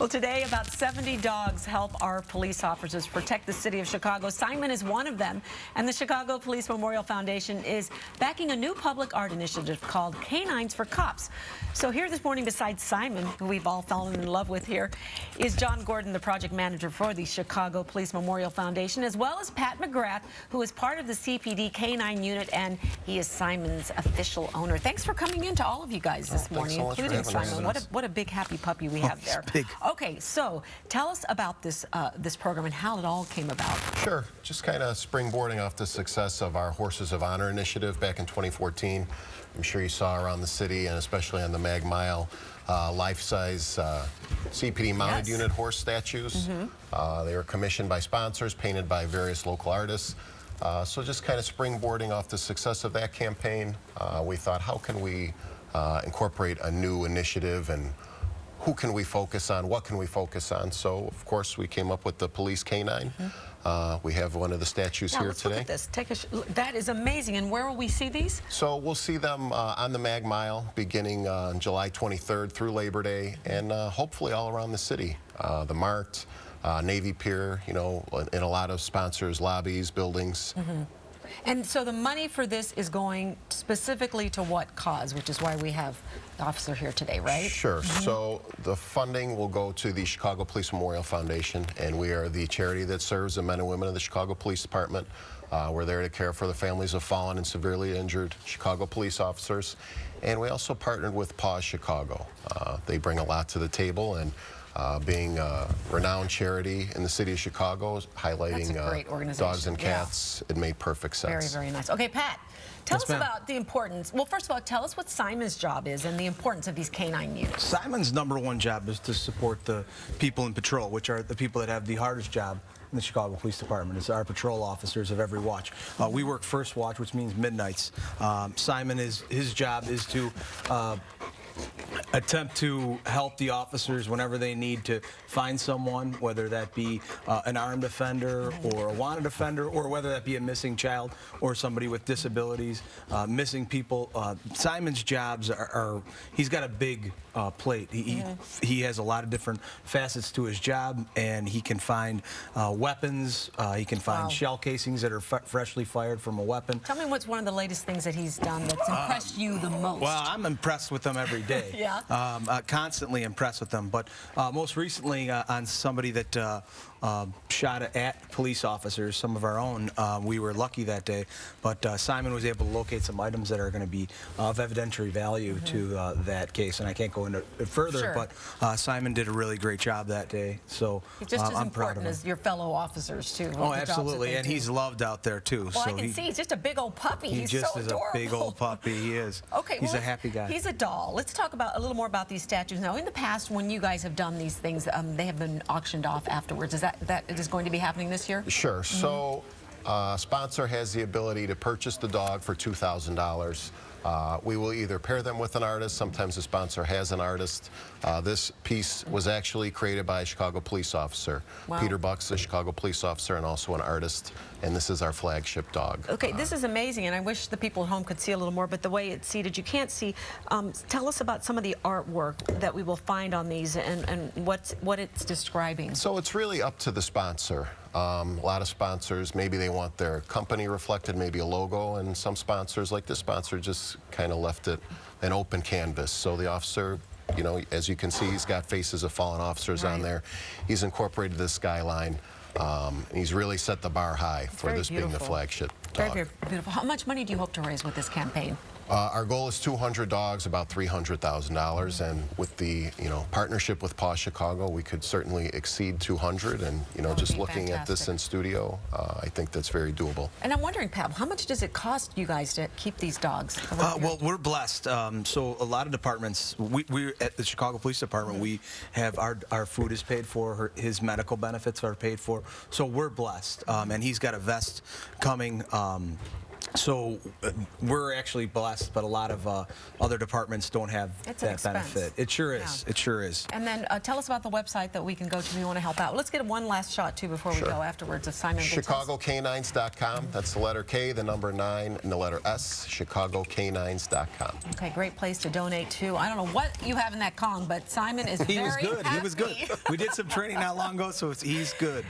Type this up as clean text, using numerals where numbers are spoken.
Well, today, about 70 dogs help our police officers protect the city of Chicago. Simon is one of them, and the Chicago Police Memorial Foundation is backing a new public art initiative called K9s for Cops. So here this morning, besides Simon, who we've all fallen in love with here, is John Gordon, the project manager for the Chicago Police Memorial Foundation, as well as Pat McGrath, who is part of the CPD K9 unit, and he is Simon's official owner. Thanks for coming in to all of you guys this morning, including Simon. What a big happy puppy we have there. Big. Okay, so tell us about this this program and how it all came about. Sure. Just kind of springboarding off the success of our Horses of Honor initiative back in 2014. I'm sure you saw around the city, and especially on the Mag Mile, life-size CPD mounted unit horse statues. They were commissioned by sponsors, painted by various local artists. So just kind of springboarding off the success of that campaign, we thought, how can we incorporate a new initiative, and who can we focus on? What can we focus on? So, of course, we came up with the Police K9. We have one of the statues here let's today. Look at this. That is amazing. And where will we see these? So we'll see them on the Mag Mile beginning on July 23rd through Labor Day, and hopefully all around the city. The Mart, Navy Pier, you know, in a lot of sponsors' lobbies, buildings. And so the money for this is going specifically to what cause, which is why we have the officer here today, right? Sure. So the funding will go to the Chicago Police Memorial Foundation, and we are the charity that serves the men and women of the Chicago Police Department. We're there to care for the families of fallen and severely injured Chicago police officers. And we also partnered with Pause Chicago. They bring a lot to the table, and being a renowned charity in the city of Chicago, highlighting dogs and cats, it made perfect sense. Very, very nice. Okay, Pat, tell us about the importance. Well, first of all, tell us what Simon's job is and the importance of these K9 units. Simon's #1 job is to support the people in patrol, which are the people that have the hardest job in the Chicago Police Department. It's our patrol officers of every watch. We work first watch, which means midnights. Simon, his job is to attempt to help the officers whenever they need to find someone, whether that be an armed offender or a wanted offender, or whether that be a missing child or somebody with disabilities, missing people. Simon's jobs he's got a big plate. He has a lot of different facets to his job, and he can find weapons, he can find shell casings that are freshly fired from a weapon. Tell me what's one of the latest things that he's done that's impressed you the most. Well, I'm impressed with them every day. Constantly impressed with them, but most recently on somebody that shot at police officers, some of our own. We were lucky that day, but Simon was able to locate some items that are going to be of evidentiary value to that case, and I can't go into it further, but Simon did a really great job that day, so he's just as I'm proud of important him. as your fellow officers, too. Oh, absolutely, and he's loved out there, too. Well, I can see he's just a big old puppy. He he's just so is adorable. a big old puppy, he is. Okay, he's a happy guy. He's a doll. Let's talk about a little more about these statues. Now, in the past, when you guys have done these things, they have been auctioned off afterwards. Is that it is going to be happening this year? Sure. So a sponsor has the ability to purchase the dog for $2,000. We will either pair them with an artist. Sometimes the sponsor has an artist. This piece was actually created by a Chicago police officer. Peter Bucks, a Chicago police officer, and also an artist. And this is our flagship dog. Okay, this is amazing, and I wish the people at home could see a little more, but the way it's seated, you can't see. Tell us about some of the artwork that we will find on these and what it's describing. So it's really up to the sponsor. A lot of sponsors, maybe they want their company reflected, maybe a logo, and some sponsors, like this sponsor, just kind of left it an open canvas. So the officer, you know, as you can see, he's got faces of fallen officers on there. He's incorporated the skyline. He's really set the bar high for this being the flagship dog. Very, very beautiful. How much money do you hope to raise with this campaign? Our goal is 200 dogs, about $300,000, and with the partnership with Pause Chicago, we could certainly exceed 200. And just looking at this in studio, I think that's very doable. And I'm wondering, Pat, how much does it cost you guys to keep these dogs? Well, we're blessed. So a lot of departments, we at the Chicago Police Department, we have our food is paid for, his medical benefits are paid for. So we're blessed, and he's got a vest coming. So we're actually blessed, but a lot of other departments don't have It's an that expense. benefit. It sure is. Yeah. It sure is. And then tell us about the website that we can go to if we want to help out. Let's get one last shot, too, before we Sure. go afterwards of Simon Bates. ChicagoK9s.com. That's the letter K, the number 9, and the letter S. ChicagoK9s.com. Okay, great place to donate to. I don't know what you have in that Kong, but Simon is very He was good. happy. He was good. We did some training not long ago, so he's good.